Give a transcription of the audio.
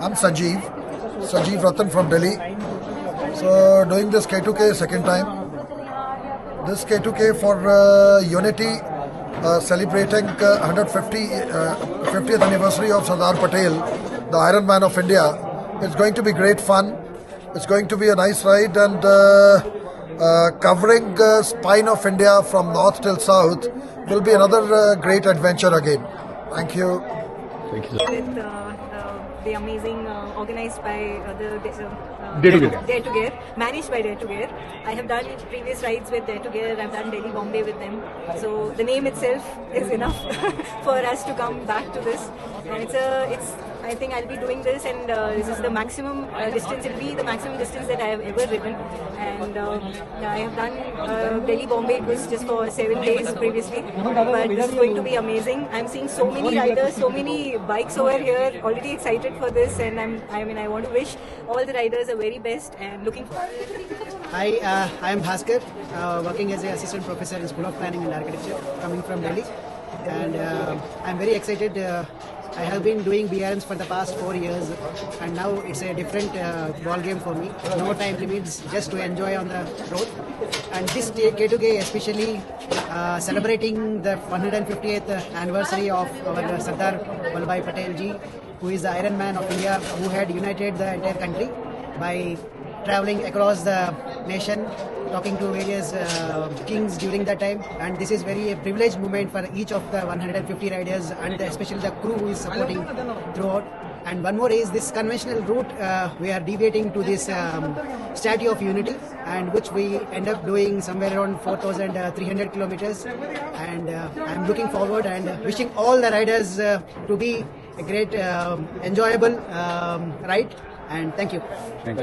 I'm Sajeev Ratan from Delhi. So doing this K2K second time. This K2K for unity, celebrating 50th anniversary of Sardar Patel, the Iron Man of India. It's going to be great fun. It's going to be a nice ride and covering spine of India from north till south will be another great adventure again. Thank you. Thank you, With the amazing organized by Dare to Gear. Dare to Gear, managed by Dare to Gear. I have done previous rides with Dare to Gear. I've done Delhi Bombay with them. So the name itself is enough for us to come back to this. And I think I'll be doing this, and this is the maximum distance. It'll be the maximum distance that I have ever ridden. And I have done Delhi Bombay. It was just for 7 days previously, but this is going to be amazing. I'm seeing so many riders, so many bikes over here. Already excited for this, and I want to wish all the riders the very best and looking forward. Hi, I am Bhaskar, working as an assistant professor in School of Planning and Architecture, coming from Delhi, and I'm very excited. I have been doing BRMs for the past 4 years, and now it's a different ball game for me. No time limits, just to enjoy on the road. And this K2K especially celebrating the 150th anniversary of our Sardar Vallabhbhai Patel ji, who is the Iron Man of India, who had united the entire country by traveling across the nation, talking to various kings during that time, and this is very a privileged moment for each of the 150 riders and especially the crew who is supporting throughout. And one more is this conventional route we are deviating to this Statue of Unity, and which we end up doing somewhere around 4,300 kilometers. And I'm looking forward and wishing all the riders to be a great enjoyable ride, and thank you. Thank you.